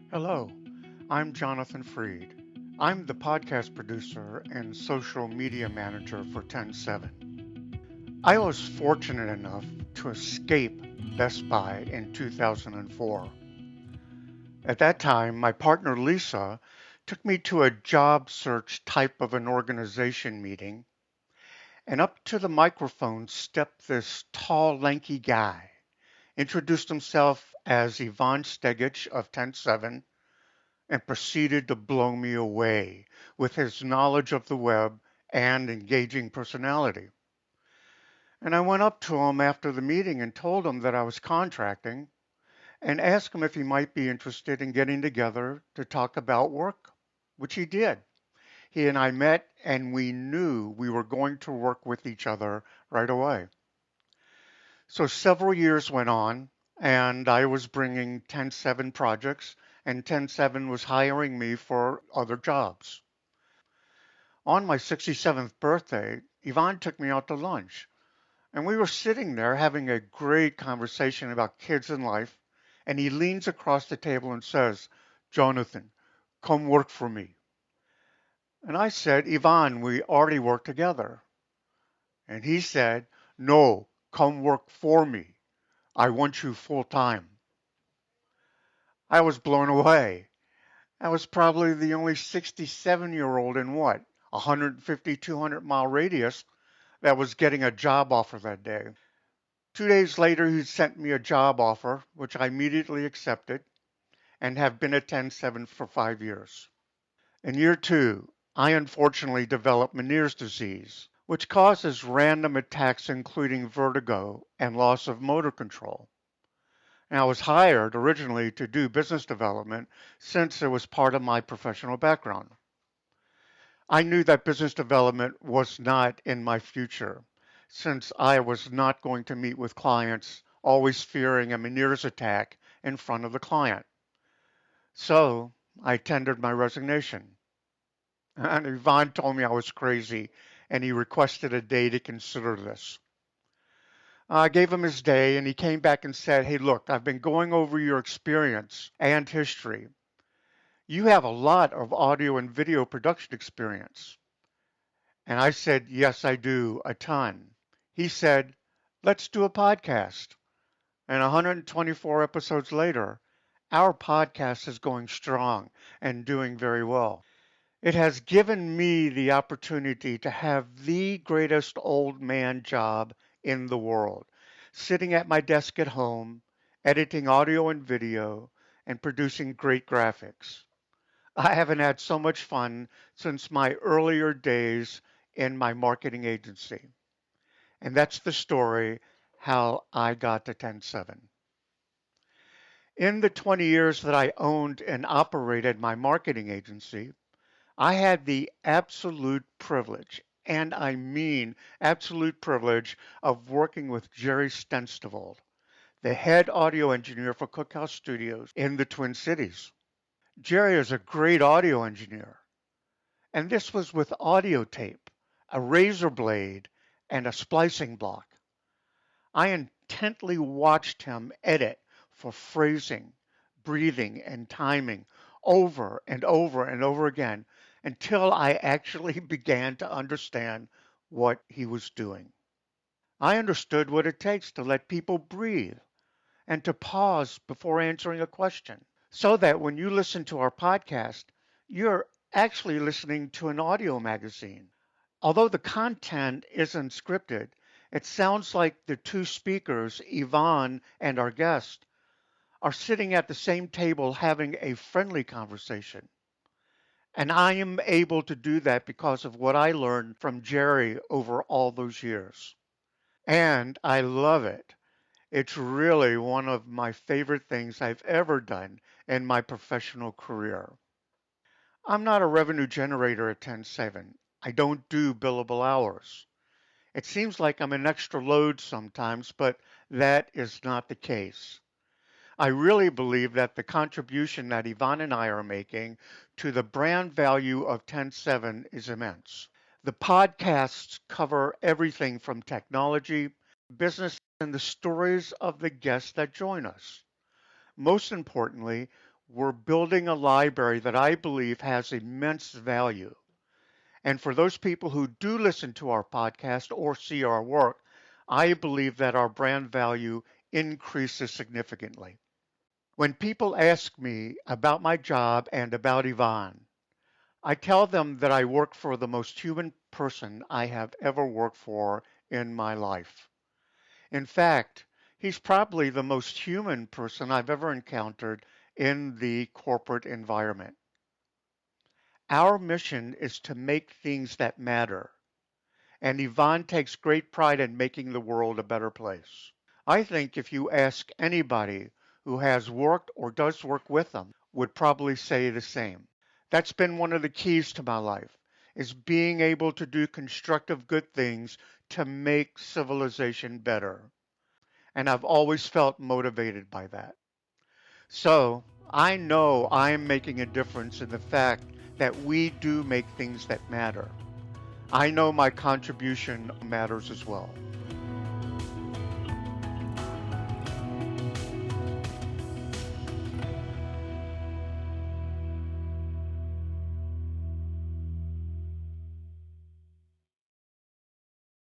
Hello, I'm Jonathan Freed. I'm the podcast producer and social media manager for TEN7. I was fortunate enough to escape Best Buy in 2004. At that time, my partner Lisa took me to a job search type of an organization meeting, and up to the microphone stepped this tall, lanky guy, introduced himself as Ivan Stegic of TEN7, and proceeded to blow me away with his knowledge of the web and engaging personality. And I went up to him after the meeting and told him that I was contracting and asked him if he might be interested in getting together to talk about work, which he did. He and I met and we knew we were going to work with each other right away. So several years went on and I was bringing TEN7 projects and TEN7 was hiring me for other jobs. On my 67th birthday, Yvonne took me out to lunch, and we were sitting there having a great conversation about kids and life. And he leans across the table and says, Jonathan, come work for me. And I said, Yvonne, we already work together. And he said, no, come work for me. I want you full time. I was blown away. I was probably the only 67-year-old in what, 150, 200-mile radius that was getting a job offer that day. 2 days later, he sent me a job offer, which I immediately accepted and have been at TEN7 for 5 years. In year two, I unfortunately developed Meniere's disease, which causes random attacks including vertigo and loss of motor control. And I was hired originally to do business development since it was part of my professional background. I knew that business development was not in my future since I was not going to meet with clients, always fearing a Meniere's attack in front of the client. So I tendered my resignation. And Yvonne told me I was crazy and he requested a day to consider this. I gave him his day and he came back and said, hey, look, I've been going over your experience and history. You have a lot of audio and video production experience. And I said, yes, I do, a ton. He said, let's do a podcast. And 124 episodes later, our podcast is going strong and doing very well. It has given me the opportunity to have the greatest old man job in the world, sitting at my desk at home, editing audio and video, and producing great graphics. I haven't had so much fun since my earlier days in my marketing agency. And that's the story how I got to TEN7. In the 20 years that I owned and operated my marketing agency, I had the absolute privilege, and I mean absolute privilege, of working with Jerry Stenstavold, the head audio engineer for Cookhouse Studios in the Twin Cities. Jerry is a great audio engineer, and this was with audio tape, a razor blade, and a splicing block. I intently watched him edit for phrasing, breathing, and timing over and over and over again until I actually began to understand what he was doing. I understood what it takes to let people breathe and to pause before answering a question so that when you listen to our podcast, you're actually listening to an audio magazine. Although the content isn't scripted, it sounds like the two speakers, Yvonne and our guest, are sitting at the same table having a friendly conversation. And I am able to do that because of what I learned from Jerry over all those years. And I love it. It's really one of my favorite things I've ever done in my professional career. I'm not a revenue generator at TEN7. I don't do billable hours. It seems like I'm an extra load sometimes, but that is not the case. I really believe that the contribution that Yvonne and I are making to the brand value of TEN7 is immense. The podcasts cover everything from technology, business, and the stories of the guests that join us. Most importantly, we're building a library that I believe has immense value. And for those people who do listen to our podcast or see our work, I believe that our brand value increases significantly. When people ask me about my job and about Yvonne, I tell them that I work for the most human person I have ever worked for in my life. In fact, he's probably the most human person I've ever encountered in the corporate environment. Our mission is to make things that matter, and Yvonne takes great pride in making the world a better place. I think if you ask anybody who has worked or does work with them, would probably say the same. That's been one of the keys to my life, is being able to do constructive good things to make civilization better. And I've always felt motivated by that. So I know I'm making a difference in the fact that we do make things that matter. I know my contribution matters as well.